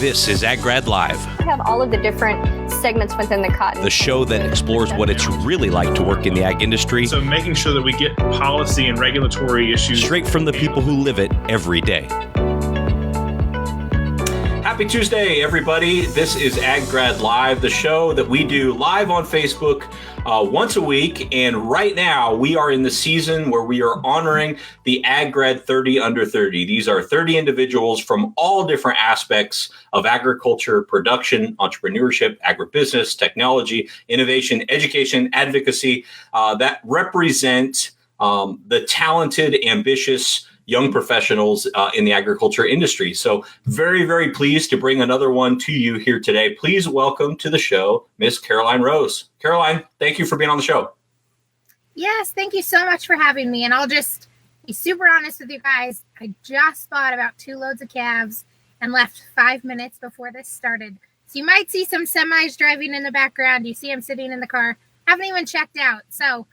This is AgGrad Live. We have all of the different segments within the cotton. The show that explores what it's really like to work in the ag industry. So making sure that we get policy and regulatory issues straight from the people who live it every day. Happy Tuesday, everybody. This is AgGrad Live, the show that we do live on Facebook once a week. And right now, we are in the season where we are honoring the AgGrad 30 under 30. These are 30 individuals from all different aspects of agriculture, production, entrepreneurship, agribusiness, technology, innovation, education, advocacy that represent the talented, ambitious young professionals in the agriculture industry. So very, very pleased to bring another one to you here today. Please welcome to the show, Miss Karoline Rose. Karoline, thank you for being on the show. Yes, thank you so much for having me. And I'll just be super honest with you guys. I just bought about 2 loads of calves and left 5 minutes before this started. So you might see some semis driving in the background. You see them sitting in the car. Haven't even checked out. So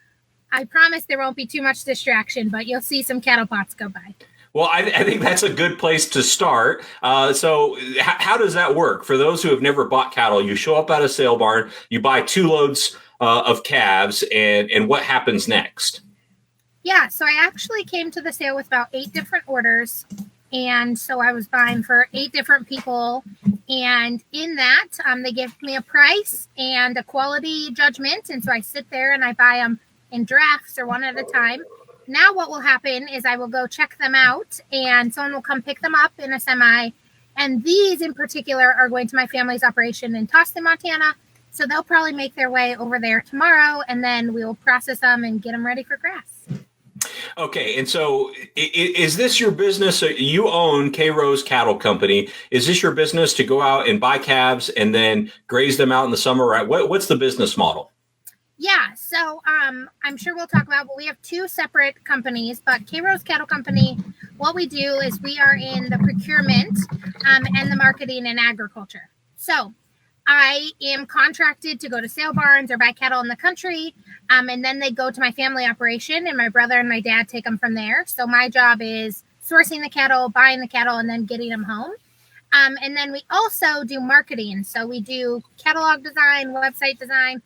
I promise there won't be too much distraction, but you'll see some cattle pots go by. Well, I think that's a good place to start. So how does that work? For those who have never bought cattle, you show up at a sale barn, you buy 2 loads of calves, and what happens next? Yeah, so I actually came to the sale with about 8 different orders. And so I was buying for 8 different people. And in that, they give me a price and a quality judgment. And so I sit there and I buy them in drafts or one at a time. Now what will happen is I will go check them out and someone will come pick them up in a semi. And these in particular are going to my family's operation in Tustin, Montana. So they'll probably make their way over there tomorrow and then we'll process them and get them ready for grass. Okay, and so is this your business? You own K Rose Cattle Company. Is this your business to go out and buy calves and then graze them out in the summer? Right? What's the business model? Yeah, so I'm sure we'll talk about, but we have 2 separate companies. But K Rose Cattle Company, what we do is we are in the procurement and the marketing and agriculture. So I am contracted to go to sale barns or buy cattle in the country, and then they go to my family operation, and my brother and my dad take them from there. So my job is sourcing the cattle, buying the cattle, and then getting them home. And then we also do marketing. So we do catalog design, website design,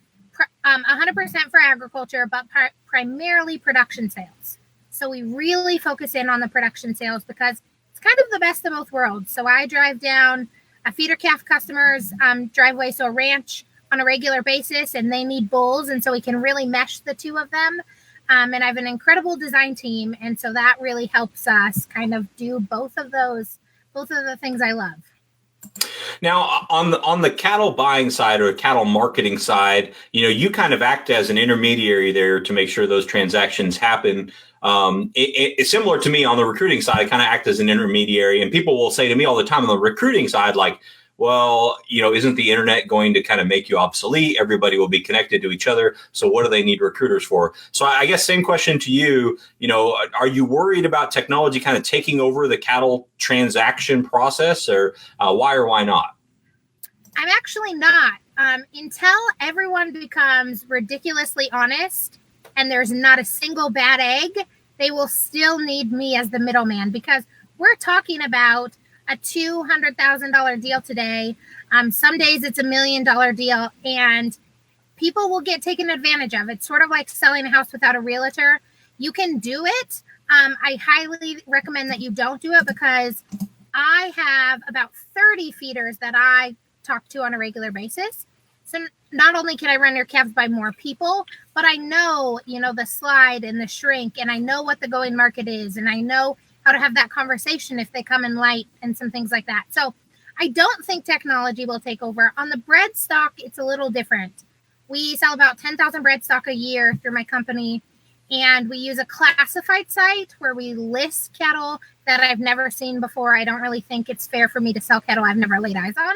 100% for agriculture, but primarily production sales. So we really focus in on the production sales because it's kind of the best of both worlds. So I drive down a feeder calf customer's driveway, so a ranch, on a regular basis, and they need bulls. And so we can really mesh the 2 of them. And I have an incredible design team. And so that really helps us kind of do both of the things I love. Now, on the cattle buying side or cattle marketing side, you kind of act as an intermediary there to make sure those transactions happen. It's similar to me on the recruiting side. I kind of act as an intermediary, and people will say to me all the time on the recruiting side, like, well, isn't the internet going to kind of make you obsolete? Everybody will be connected to each other. So what do they need recruiters for? So I guess same question to you. Are you worried about technology kind of taking over the cattle transaction process, or why or why not? I'm actually not. Until everyone becomes ridiculously honest and there's not a single bad egg, they will still need me as the middleman, because we're talking about a $200,000 deal today. Some days it's $1 million deal, and people will get taken advantage of. It's sort of like selling a house without a realtor. You can do it. I highly recommend that you don't do it, because I have about 30 feeders that I talk to on a regular basis. So not only can I run your calves by more people, but I know, the slide and the shrink, and I know what the going market is, and I know how to have that conversation if they come in light and some things like that. So I don't think technology will take over. On the bread stock, it's a little different. We sell about 10,000 bread stock a year through my company, and we use a classified site where we list cattle that I've never seen before. I don't really think it's fair for me to sell cattle I've never laid eyes on.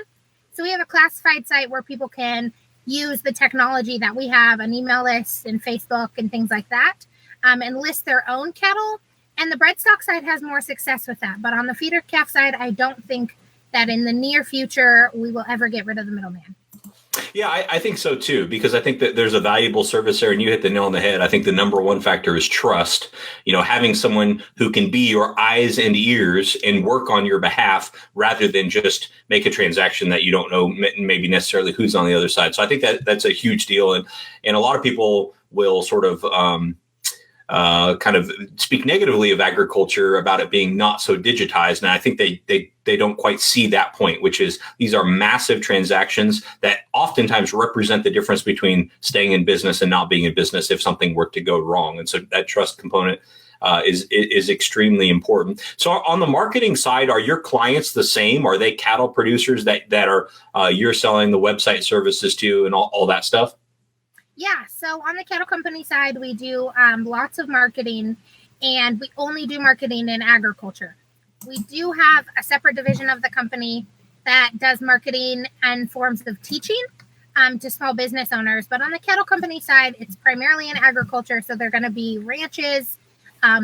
So we have a classified site where people can use the technology that we have, an email list and Facebook and things like that, and list their own cattle. And the breadstock side has more success with that. But on the feeder calf side, I don't think that in the near future we will ever get rid of the middleman. Yeah, I think so too, because I think that there's a valuable service there, and you hit the nail on the head. I think the number one factor is trust. Having someone who can be your eyes and ears and work on your behalf rather than just make a transaction that you don't know maybe necessarily who's on the other side. So I think that that's a huge deal, and a lot of people will sort of kind of speak negatively of agriculture about it being not so digitized. And I think they don't quite see that point, which is these are massive transactions that oftentimes represent the difference between staying in business and not being in business if something were to go wrong. And so that trust component is extremely important. So on the marketing side, are your clients the same? Are they cattle producers that are you're selling the website services to and all that stuff? Yeah, so on the cattle company side, we do lots of marketing, and we only do marketing in agriculture. We do have a separate division of the company that does marketing and forms of teaching to small business owners. But on the cattle company side, it's primarily in agriculture. So they're going to be ranches,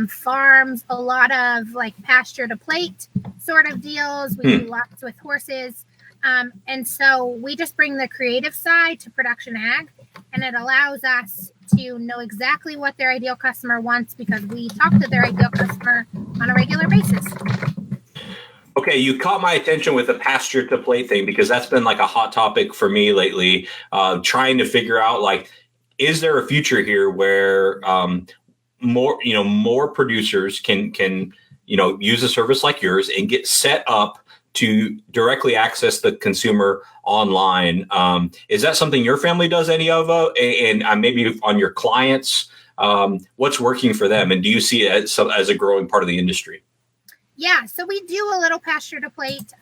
farms, a lot of like pasture to plate sort of deals. We do lots with horses. And so we just bring the creative side to production ag, and it allows us to know exactly what their ideal customer wants because we talk to their ideal customer on a regular basis. Okay, you caught my attention with the pasture to plate thing because that's been like a hot topic for me lately, trying to figure out like, is there a future here where more producers can use a service like yours and get set up to directly access the consumer online? Is that something your family does any of? And maybe on your clients, what's working for them? And do you see it as a growing part of the industry? Yeah, so we do a little pasture to plate,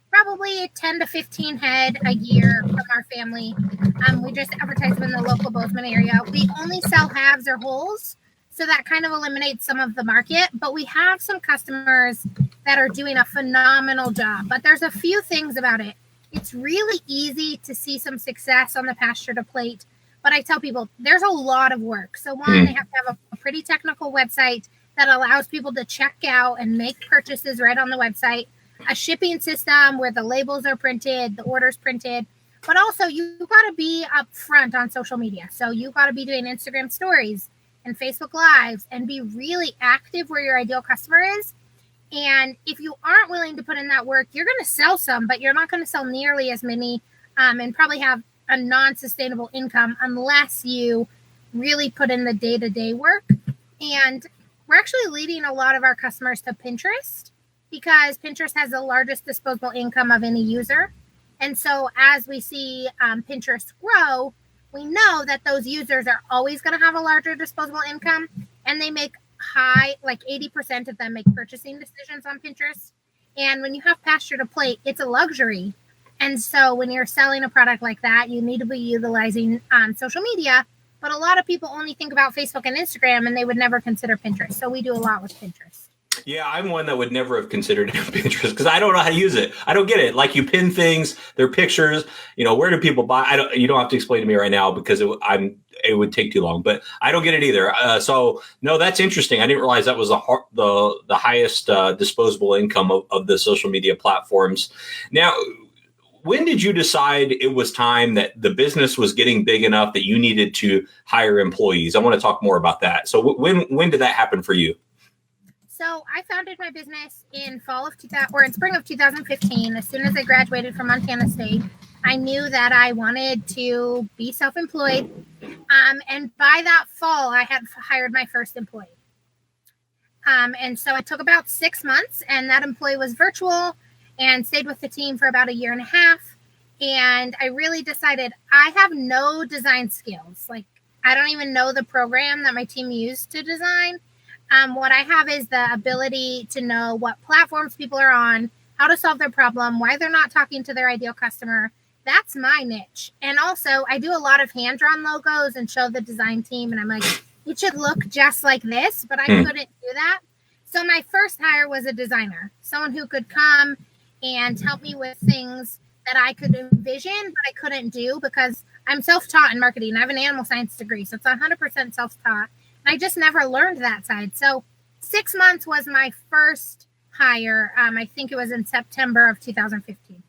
probably 10 to 15 head a year from our family. We just advertise them in the local Bozeman area. We only sell halves or wholes, so that kind of eliminates some of the market. But we have some customers that are doing a phenomenal job. But there's a few things about it. It's really easy to see some success on the pasture to plate. But I tell people there's a lot of work. So one, they have to have a pretty technical website that allows people to check out and make purchases right on the website, a shipping system where the labels are printed, the orders printed, but also you've got to be upfront on social media. So you've got to be doing Instagram stories and Facebook Lives and be really active where your ideal customer is. And if you aren't willing to put in that work, you're going to sell some, but you're not going to sell nearly as many and probably have a non-sustainable income unless you really put in the day-to-day work. And we're actually leading a lot of our customers to Pinterest because Pinterest has the largest disposable income of any user. And so as we see Pinterest grow, we know that those users are always going to have a larger disposable income, and they make like 80% of them make purchasing decisions on Pinterest. And when you have pasture to plate, it's a luxury. And so when you're selling a product like that, you need to be utilizing social media. But a lot of people only think about Facebook and Instagram, and they would never consider Pinterest. So we do a lot with Pinterest. Yeah, I'm one that would never have considered Pinterest because I don't know how to use it. I don't get it. Like you pin things, they're pictures. Where do people buy? You don't have to explain to me right now because it would take too long. But I don't get it either. So no, that's interesting. I didn't realize that was the highest disposable income of the social media platforms. Now, when did you decide it was time that the business was getting big enough that you needed to hire employees? I want to talk more about that. So when did that happen for you? So I founded my business in spring of 2015. As soon as I graduated from Montana State, I knew that I wanted to be self-employed. And by that fall, I had hired my first employee. And so it took about 6 months, and that employee was virtual and stayed with the team for about a year and a half. And I really decided I have no design skills. Like, I don't even know the program that my team used to design. What I have is the ability to know what platforms people are on, how to solve their problem, why they're not talking to their ideal customer. That's my niche. And also, I do a lot of hand-drawn logos and show the design team. And I'm like, it should look just like this, but I couldn't do that. So my first hire was a designer, someone who could come and help me with things that I could envision, but I couldn't do because I'm self-taught in marketing. I have an animal science degree, so it's 100% self-taught. I just never learned that side. So 6 months was my first hire. I think it was in September of 2015.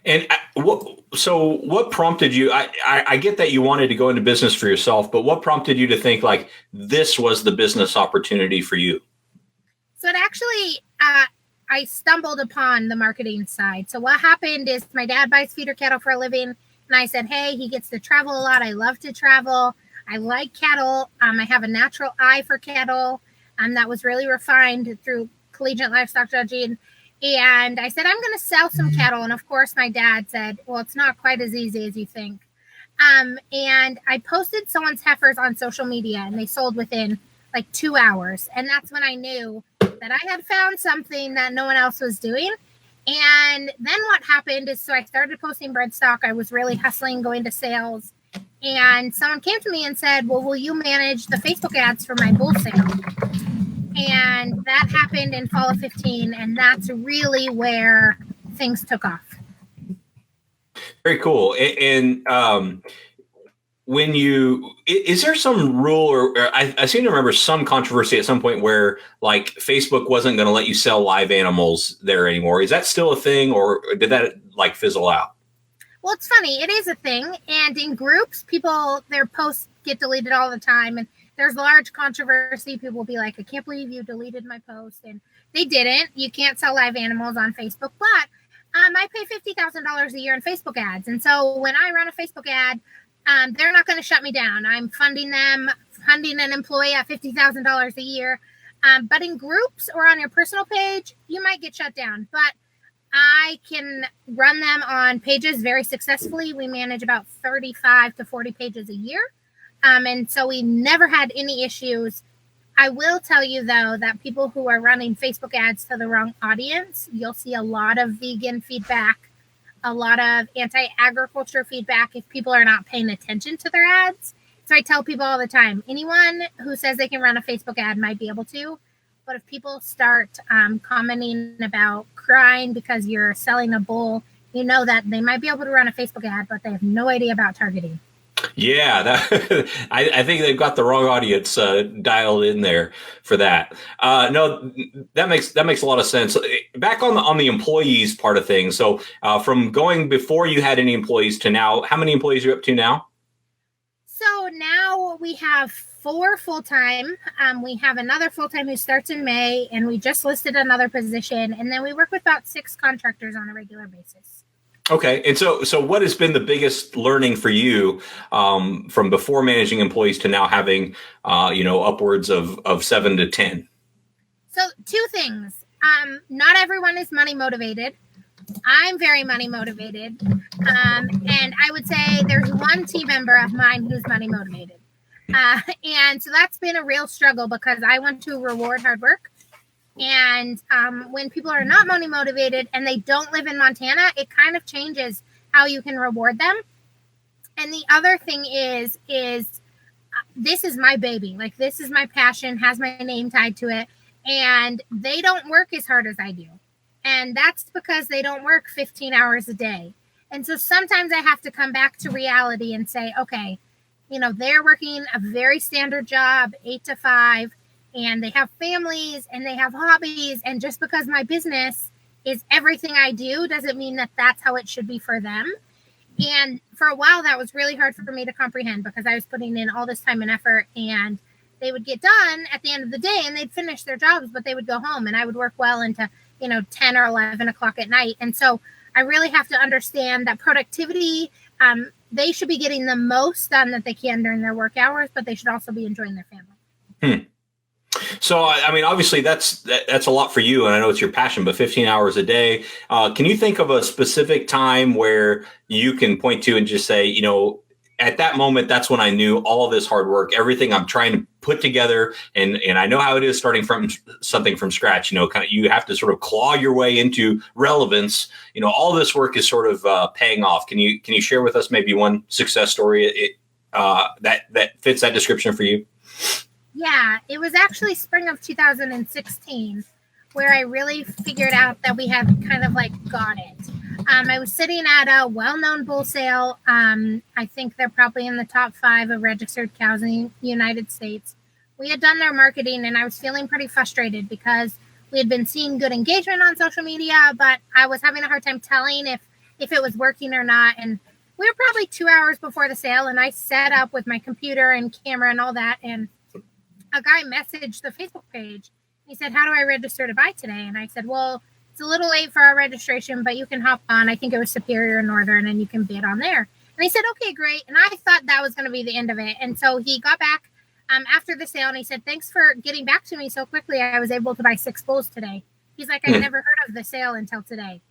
And what prompted you? I get that you wanted to go into business for yourself, but what prompted you to think like this was the business opportunity for you? So it actually, I stumbled upon the marketing side. So what happened is my dad buys feeder cattle for a living. And I said, hey, he gets to travel a lot. I love to travel. I like cattle. I have a natural eye for cattle. That was really refined through collegiate livestock judging. And I said, I'm going to sell some cattle. And of course, my dad said, well, it's not quite as easy as you think. And I posted someone's heifers on social media and they sold within like 2 hours. And that's when I knew that I had found something that no one else was doing. And then what happened is, so I started posting bread stock. I was really hustling, going to sales. And someone came to me and said, well, will you manage the Facebook ads for my bull sale? And that happened in fall of 15. And that's really where things took off. Very cool. And when is there some rule or I seem to remember some controversy at some point where like Facebook wasn't going to let you sell live animals there anymore. Is that still a thing or did that like fizzle out? Well, it's funny. It is a thing. And in groups, their posts get deleted all the time. And there's large controversy. People will be like, I can't believe you deleted my post. And they didn't. You can't sell live animals on Facebook. But I pay $50,000 a year in Facebook ads. And so when I run a Facebook ad, they're not going to shut me down. I'm funding an employee at $50,000 a year. But in groups or on your personal page, you might get shut down. But I can run them on pages very successfully. We manage about 35 to 40 pages a year. And so we never had any issues. I will tell you, though, that people who are running Facebook ads to the wrong audience, you'll see a lot of vegan feedback, a lot of anti-agriculture feedback if people are not paying attention to their ads. So I tell people all the time, anyone who says they can run a Facebook ad might be able to. But if people start commenting about crying because you're selling a bull, you know that they might be able to run a Facebook ad, but they have no idea about targeting. Yeah, I think they've got the wrong audience dialed in there for that. No, that makes a lot of sense. Back on the employees part of things. So from going before you had any employees to now, how many employees are you up to now? So now we have 4 full-time. We have another full-time who starts in May, and we just listed another position. And then we work with about 6 contractors on a regular basis. Okay. And so what has been the biggest learning for you from before managing employees to now having, upwards of 7 to 10? So 2 things. Not everyone is money motivated. I'm very money motivated. And I would say there's one team member of mine who's money motivated. And so that's been a real struggle because I want to reward hard work. And when people are not money motivated and they don't live in Montana, it kind of changes how you can reward them. And the other thing is this is my baby. Like, this is my passion, has my name tied to it. And they don't work as hard as I do. And that's because they don't work 15 hours a day. And so sometimes I have to come back to reality and say, okay, they're working a very standard job, 8 to 5. And they have families and they have hobbies. And just because my business is everything I do doesn't mean that that's how it should be for them. And for a while, that was really hard for me to comprehend because I was putting in all this time and effort, and they would get done at the end of the day and they'd finish their jobs, but they would go home and I would work well into, 10 or 11 o'clock at night. And so I really have to understand that productivity, they should be getting the most done that they can during their work hours, but they should also be enjoying their family. So, I mean, obviously that's a lot for you, and I know it's your passion, but 15 hours a day. Can you think of a specific time where you can point to and just say, at that moment, that's when I knew all of this hard work, everything I'm trying to put together, and I know how it is starting from something from scratch. You have to sort of claw your way into relevance. All this work is sort of paying off. Can you share with us maybe one success story that fits that description for you? Yeah, it was actually spring of 2016 where I really figured out that we had kind of got it. I was sitting at a well-known bull sale. I think they're probably in the top 5 of registered cows in the United States. We had done their marketing and I was feeling pretty frustrated because we had been seeing good engagement on social media, but I was having a hard time telling if if it was working or not. And we were probably 2 hours before the sale, and I set up with my computer and camera and all that. And a guy messaged the Facebook page. He said, "How do I register to buy today?" And I said, "Well, it's a little late for our registration, but you can hop on. I think it was Superior Northern, and you can bid on there." And he said, "Okay, great." And I thought that was going to be the end of it. And so he got back after the sale, and he said, "Thanks for getting back to me so quickly. I was able to buy 6 bulls today." He's like, "I never heard of the sale until today."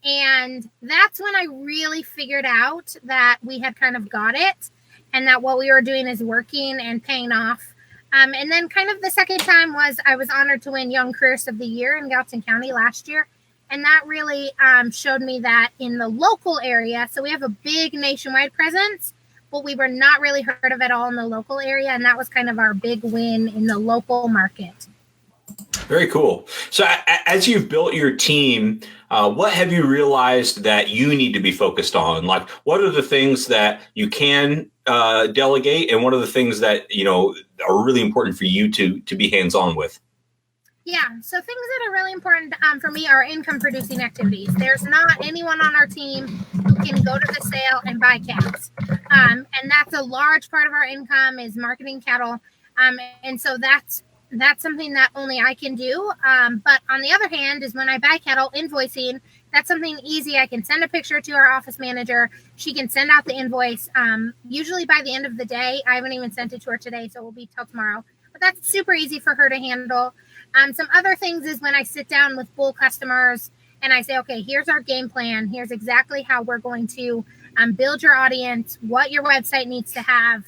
And that's when I really figured out that we had kind of got it and that what we were doing is working and paying off. And then kind of the second time was I was honored to win Young Careerist of the Year in Gallatin County last year. And that really showed me that in the local area, so we have a big nationwide presence, but we were not really heard of at all in the local area. And that was kind of our big win in the local market. Very cool. So as you've built your team, what have you realized that you need to be focused on? Like, what are the things that you can delegate, and what are the things that, are really important for you to be hands-on with? Yeah, so things that are really important for me are income producing activities. There's not anyone on our team who can go to the sale and buy calves. And that's a large part of our income is marketing cattle. And so that's something that only I can do. But on the other hand is when I buy cattle, invoicing, that's something easy. I can send a picture to our office manager. She can send out the invoice usually by the end of the day. I haven't even sent it to her today, so it will be till tomorrow. But that's super easy for her to handle. Some other things is when I sit down with bull customers and I say, okay, here's our game plan. Here's exactly how we're going to build your audience, what your website needs to have,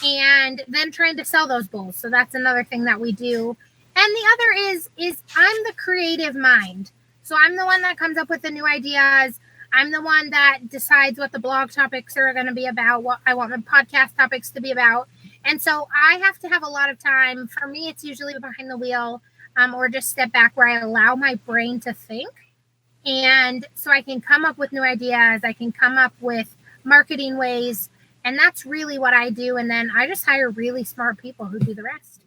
and then trying to sell those bulls. So that's another thing that we do. And the other is I'm the creative mind. So I'm the one that comes up with the new ideas. I'm the one that decides what the blog topics are going to be about, what I want my podcast topics to be about. And so I have to have a lot of time. For me, it's usually behind the wheel or just step back where I allow my brain to think. And so I can come up with new ideas. I can come up with marketing ways. And that's really what I do. And then I just hire really smart people who do the rest.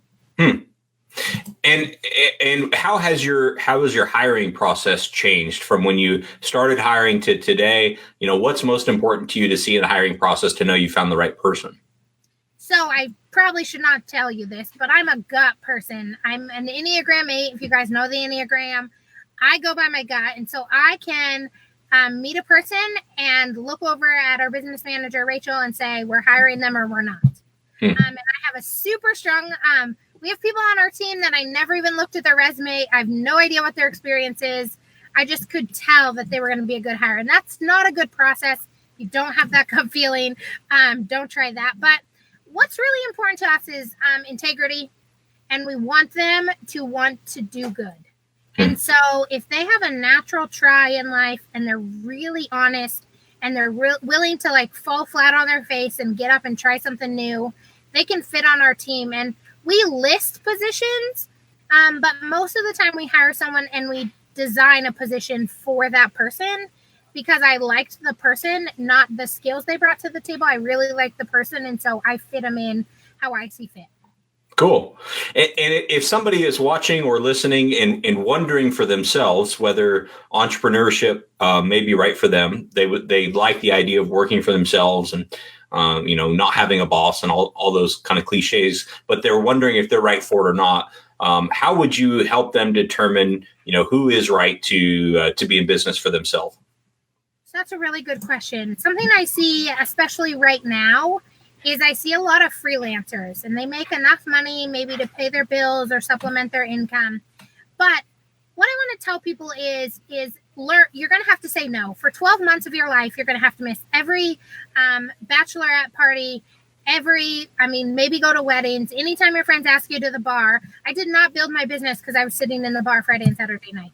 And how has your hiring process changed from when you started hiring to today? What's most important to you to see in the hiring process to know you found the right person? So I probably should not tell you this, but I'm a gut person. I'm an Enneagram 8. If you guys know the Enneagram, I go by my gut. And so I can meet a person and look over at our business manager, Rachel, and say, we're hiring them or we're not. And I have a super strong, we have people on our team that I never even looked at their resume. I have no idea what their experience is. I just could tell that they were going to be a good hire. And that's not a good process. You don't have that gut feeling. Don't try that. But what's really important to us is integrity. And we want them to want to do good. And so if they have a natural try in life and they're really honest and they're willing to fall flat on their face and get up and try something new, they can fit on our team. And we list positions, but most of the time we hire someone and we design a position for that person because I liked the person, not the skills they brought to the table. I really liked the person. And so I fit them in how I see fit. Cool. And if somebody is watching or listening and wondering for themselves whether entrepreneurship may be right for them, they like the idea of working for themselves and not having a boss and all those kind of cliches, but they're wondering if they're right for it or not. How would you help them determine who is right to be in business for themselves? So that's a really good question. Something I see, especially right now, is I see a lot of freelancers and they make enough money maybe to pay their bills or supplement their income. But what I want to tell people is learn. You're going to have to say no. For 12 months of your life, you're going to have to miss every bachelorette party, maybe go to weddings. Anytime your friends ask you to the bar. I did not build my business because I was sitting in the bar Friday and Saturday night.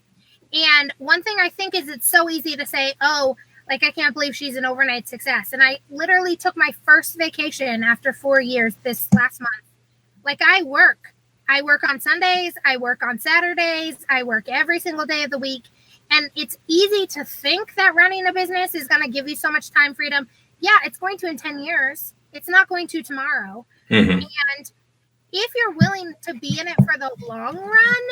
And one thing I think is it's so easy to say, I can't believe she's an overnight success. And I literally took my first vacation after 4 years this last month. I work. I work on Sundays. I work on Saturdays. I work every single day of the week. And it's easy to think that running a business is going to give you so much time freedom. Yeah, it's going to in 10 years. It's not going to tomorrow. And if you're willing to be in it for the long run,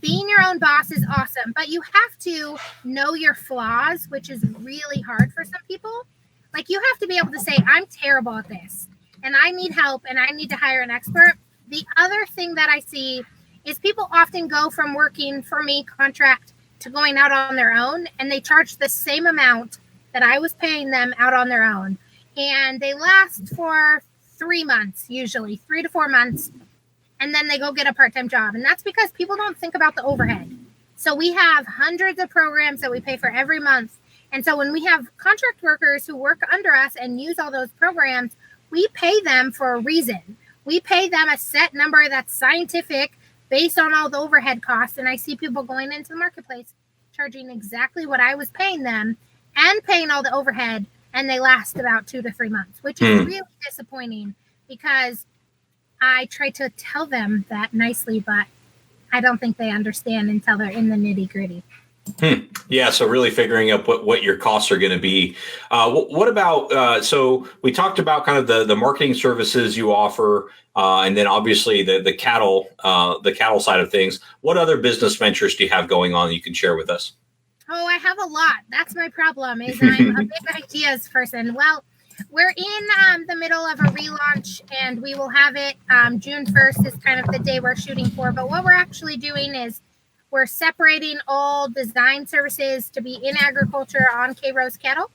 being your own boss is awesome, but you have to know your flaws, which is really hard for some people. Like, you have to be able to say, I'm terrible at this and I need help and I need to hire an expert. The other thing that I see is people often go from working for me contract to going out on their own, and they charge the same amount that I was paying them out on their own. And they last for 3 months, usually 3 to 4 months. And then they go get a part-time job. And that's because people don't think about the overhead. So we have hundreds of programs that we pay for every month. And so when we have contract workers who work under us and use all those programs, we pay them for a reason. We pay them a set number that's scientific based on all the overhead costs. And I see people going into the marketplace charging exactly what I was paying them and paying all the overhead, and they last about 2 to 3 months, which is really disappointing, because I try to tell them that nicely, but I don't think they understand until they're in the nitty gritty. Yeah, so really figuring out what your costs are going to be. What about, so we talked about kind of the marketing services you offer, and then obviously the cattle side of things. What other business ventures do you have going on that you can share with us? Oh, I have a lot. That's my problem, is I'm a big ideas person. Well, we're in the middle of a relaunch, and we will have it June 1st is kind of the day we're shooting for. But what we're actually doing is we're separating all design services to be in agriculture on K-Rose cattle.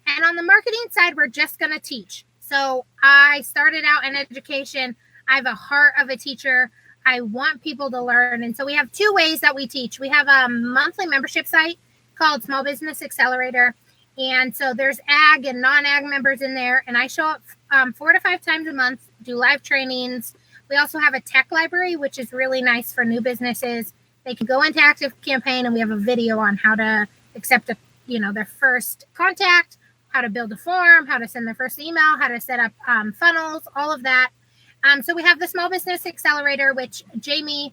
And on the marketing side, we're just going to teach. So I started out in education. I have a heart of a teacher. I want people to learn. And so we have 2 ways that we teach. We have a monthly membership site called Small Business Accelerator. And so there's ag and non-ag members in there. And I show up 4 to 5 times a month, do live trainings. We also have a tech library, which is really nice for new businesses. They can go into Active Campaign, and we have a video on how to accept their first contact, how to build a form, how to send their first email, how to set up funnels, all of that. So we have the Small Business Accelerator, which Jamie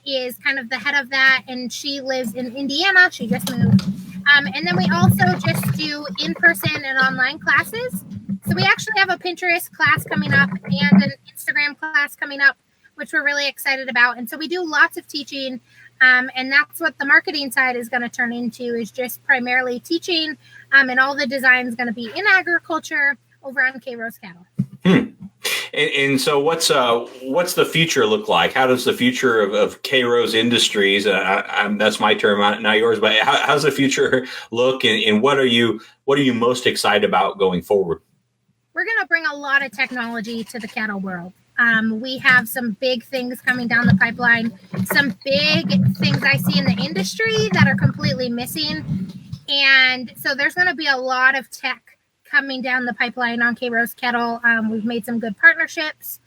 is kind of the head of that, and she lives in Indiana. She just moved. And then we also just do in-person and online classes. So we actually have a Pinterest class coming up and an Instagram class coming up, which we're really excited about. And so we do lots of teaching. And that's what the marketing side is going to turn into, is just primarily teaching. And all the design is going to be in agriculture over on K-Rose cattle. And so what's the future look like? How does the future of K-Rose Industries, that's my term, not yours, but how's the future look, and what are you most excited about going forward? We're going to bring a lot of technology to the cattle world. We have some big things coming down the pipeline, some big things I see in the industry that are completely missing. And so there's going to be a lot of tech coming down the pipeline on K-Rose cattle. We've made some good partnerships.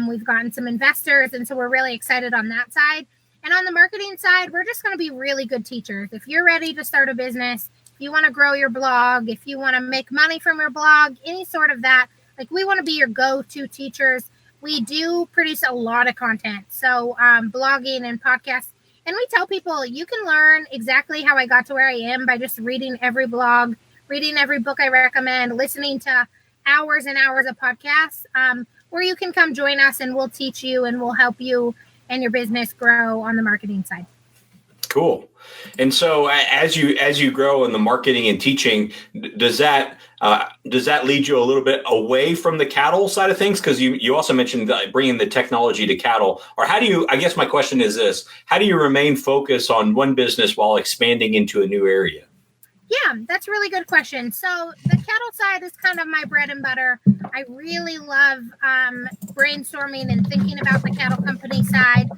We've gotten some investors. And so we're really excited on that side. And on the marketing side, we're just going to be really good teachers. If you're ready to start a business, if you want to grow your blog, if you want to make money from your blog, any sort of that, like, we want to be your go-to teachers. We do produce a lot of content. So blogging and podcasts. And we tell people you can learn exactly how I got to where I am by just reading every blog, reading every book I recommend, listening to hours and hours of podcasts, or you can come join us and we'll teach you and we'll help you and your business grow on the marketing side. Cool. And so as you grow in the marketing and teaching, does that lead you a little bit away from the cattle side of things? Because you also mentioned bringing the technology to cattle. Or how do you, I guess my question is this, how do you remain focused on one business while expanding into a new area? Yeah, that's a really good question. So the cattle side is kind of my bread and butter. I really love brainstorming and thinking about the cattle company side.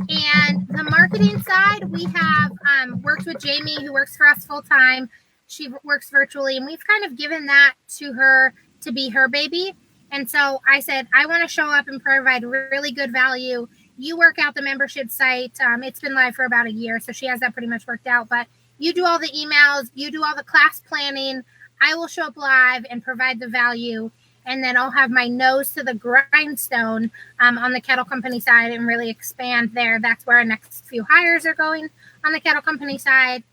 And the marketing side, we have worked with Jamie, who works for us full time. She works virtually, and we've kind of given that to her to be her baby. And so I said, I want to show up and provide really good value. You work out the membership site. It's been live for about a year, so she has that pretty much worked out. But you do all the emails, you do all the class planning. I will show up live and provide the value. And then I'll have my nose to the grindstone on the cattle company side and really expand there. That's where our next few hires are going on the cattle company side,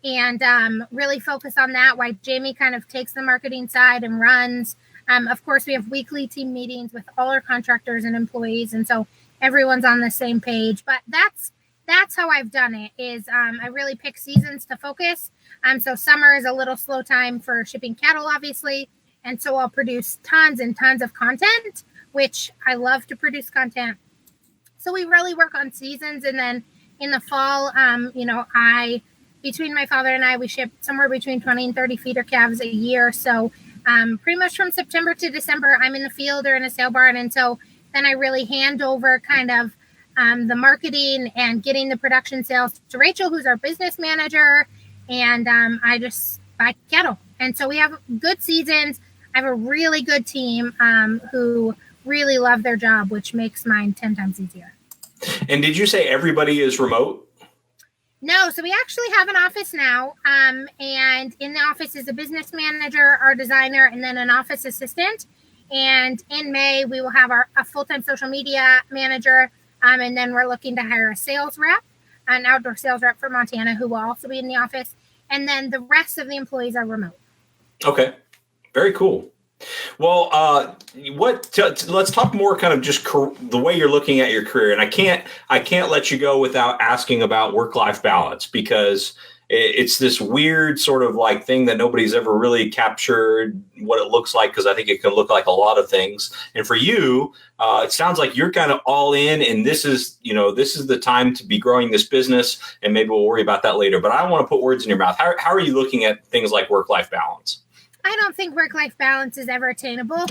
and really focus on that while Jamie kind of takes the marketing side and runs. Of course, we have weekly team meetings with all our contractors and employees. And so everyone's on the same page. But that's that's how I've done it is I really pick seasons to focus. So summer is a little slow time for shipping cattle, obviously. And so I'll produce tons and tons of content, which I love to produce content. So we really work on seasons. And then in the fall, between my father and I, we ship somewhere between 20 and 30 feeder calves a year. So pretty much from September to December, I'm in the field or in a sale barn. And so then I really hand over kind of the marketing and getting the production sales to Rachel, who's our business manager. And I just buy cattle. And so we have good seasons. I have a really good team who really love their job, which makes mine 10 times easier. And did you say everybody is remote? No, so we actually have an office now. And in the office is a business manager, our designer, and then an office assistant. And in May, we will have a full-time social media manager. And then we're looking to hire a sales rep, an outdoor sales rep for Montana, who will also be in the office. And then the rest of the employees are remote. Okay. Very cool. Well, let's talk more kind of just the way you're looking at your career. And I can't let you go without asking about work-life balance, because it's this weird sort of like thing that nobody's ever really captured what it looks like, because I think it can look like a lot of things. And for you, it sounds like you're kind of all in, and this is the time to be growing this business, and maybe we'll worry about that later. But I don't want to put words in your mouth. How are you looking at things like work-life balance? I don't think work-life balance is ever attainable,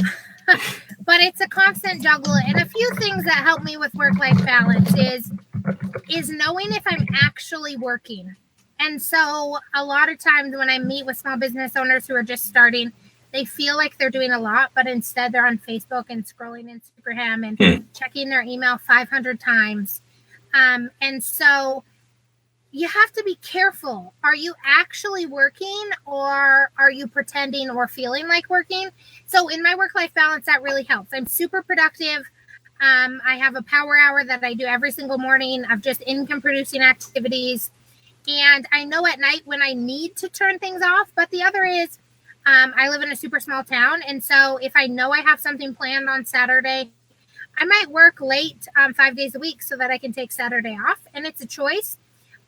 but it's a constant juggle. And a few things that help me with work-life balance is knowing if I'm actually working. And so a lot of times when I meet with small business owners who are just starting, they feel like they're doing a lot, but instead they're on Facebook and scrolling Instagram and checking their email 500 times. And so you have to be careful. Are you actually working, or are you pretending or feeling like working? So in my work-life balance, that really helps. I'm super productive. I have a power hour that I do every single morning of just income producing activities. And I know at night when I need to turn things off. But the other is I live in a super small town. And so if I know I have something planned on Saturday, I might work late 5 days a week so that I can take Saturday off. And it's a choice.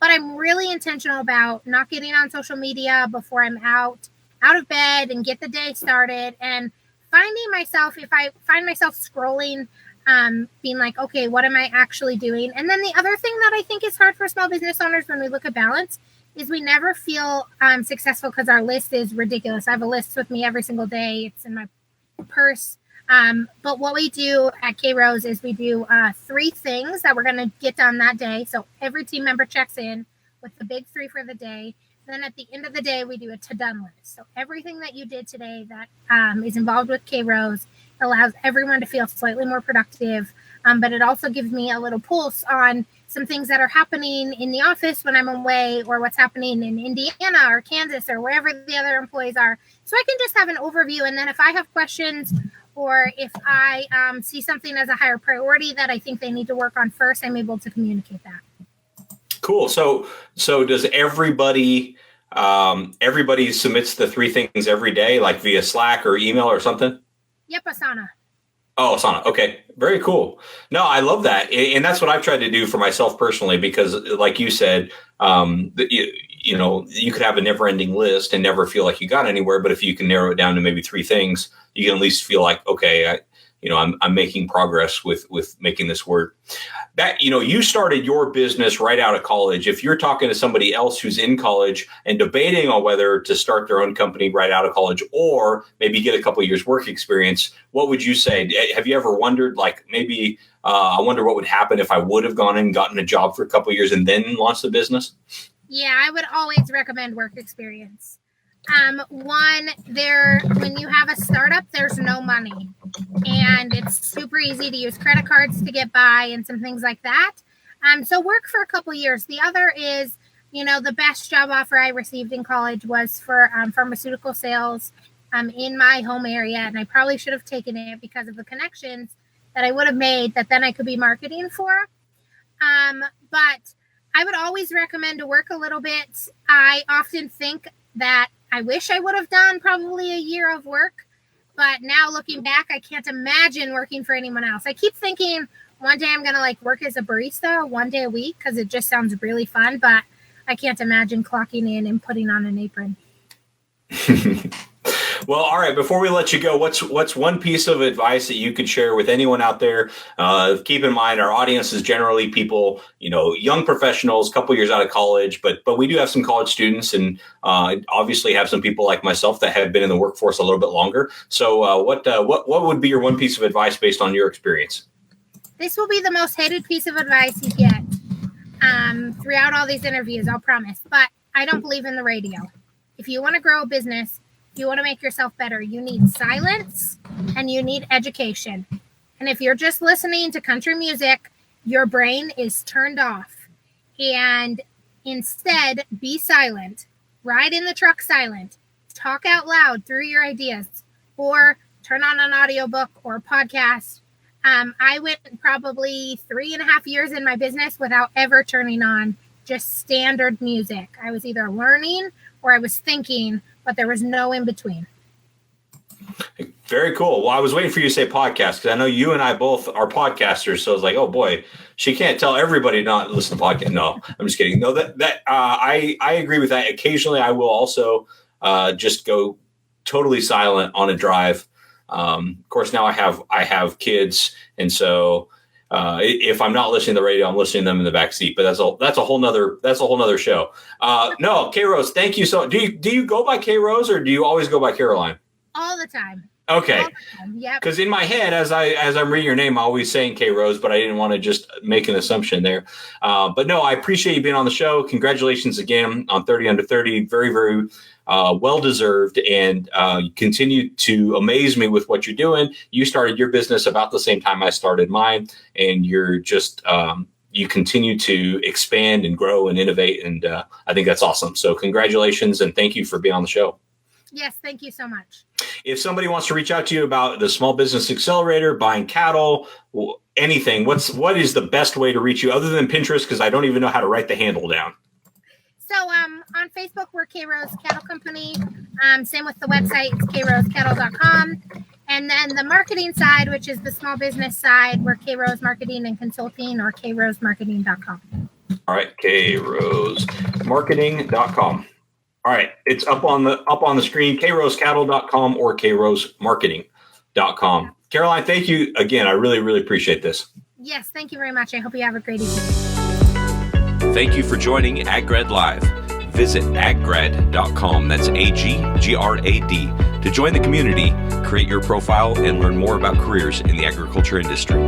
But I'm really intentional about not getting on social media before I'm out of bed and get the day started, and finding myself, if I find myself scrolling, being like, okay, what am I actually doing? And then the other thing that I think is hard for small business owners when we look at balance is we never feel successful because our list is ridiculous. I have a list with me every single day. It's in my purse. But what we do at K-Rose is we do 3 things that we're going to get done that day. So every team member checks in with the big 3 for the day. Then at the end of the day, we do a to-done list. So everything that you did today that is involved with K-Rose allows everyone to feel slightly more productive. But it also gives me a little pulse on some things that are happening in the office when I'm away, or what's happening in Indiana or Kansas or wherever the other employees are. So I can just have an overview. And then if I have questions, or if I see something as a higher priority that I think they need to work on first, I'm able to communicate that. Cool. So does everybody submits the 3 things every day, like via Slack or email or something? Yep, Asana. Oh, Asana. Okay. Very cool. No, I love that. And that's what I've tried to do for myself personally, because like you said, you could have a never ending list and never feel like you got anywhere. But if you can narrow it down to maybe 3 things, you can at least feel like, okay, I'm making progress with making this work. That, you started your business right out of college. If you're talking to somebody else who's in college and debating on whether to start their own company right out of college, or maybe get a couple of years work experience, what would you say? Have you ever wondered, like, maybe I wonder what would happen if I would have gone and gotten a job for a couple of years and then launched the business? Yeah, I would always recommend work experience. When you have a startup, there's no money, and it's super easy to use credit cards to get by and some things like that. So work for a couple of years. The other is, the best job offer I received in college was for pharmaceutical sales in my home area, and I probably should have taken it because of the connections that I would have made that then I could be marketing for. But I would always recommend to work a little bit. I often think that I wish I would have done probably a year of work, but now looking back, I can't imagine working for anyone else. I keep thinking One day I'm going to like work as a barista 1 day a week because it just sounds really fun, but I can't imagine clocking in and putting on an apron. Well, all right. Before we let you go, what's one piece of advice that you could share with anyone out there? Keep in mind, our audience is generally people, young professionals, couple years out of college, but we do have some college students, and obviously have some people like myself that have been in the workforce a little bit longer. So, what would be your one piece of advice based on your experience? This will be the most hated piece of advice you get throughout all these interviews, I'll promise. But I don't believe in the radio. If you want to grow a business, if you want to make yourself better, you need silence and you need education. And if you're just listening to country music, your brain is turned off. And instead, be silent. Ride in the truck silent. Talk out loud through your ideas. Or turn on an audiobook or a podcast. I went probably 3.5 years in my business without ever turning on just standard music. I was either learning or I was thinking, but there was no in between. Very cool. Well, I was waiting for you to say podcast because I know you and I both are podcasters. So I was like, oh boy, she can't tell everybody not to listen to podcast. No, I'm just kidding. No, I agree with that. Occasionally, I will also just go totally silent on a drive. Of course, now I have kids, and so if I'm not listening to the radio, I'm listening to them in the back seat. But that's a whole nother show. No, K Rose, thank you so. Do you go by K Rose or do you always go by Karoline? All the time. Okay. Yeah. Because in my head, as I'm reading your name, I'm always saying K Rose, but I didn't want to just make an assumption there. But no, I appreciate you being on the show. Congratulations again on 30 Under 30. Very, very well deserved, and continue to amaze me with what you're doing. You started your business about the same time I started mine, and you're just you continue to expand and grow and innovate, and I think that's awesome. So congratulations, and thank you for being on the show. Yes, thank you so much. If somebody wants to reach out to you about the Small Business Accelerator, buying cattle, anything, what is the best way to reach you other than Pinterest? Because I don't even know how to write the handle down. So on Facebook, we're K Rose Cattle Company. Same with the website, it's krosecattle.com. And then the marketing side, which is the small business side, we're K Rose Marketing and Consulting, or krosemarketing.com. All right, krosemarketing.com. All right, it's up on the screen, krosecattle.com or krosemarketing.com. Karoline, thank you again. I really, really appreciate this. Yes, thank you very much. I hope you have a great evening. Thank you for joining AgGrad Live. Visit aggrad.com, that's AGGRAD, to join the community, create your profile, and learn more about careers in the agriculture industry.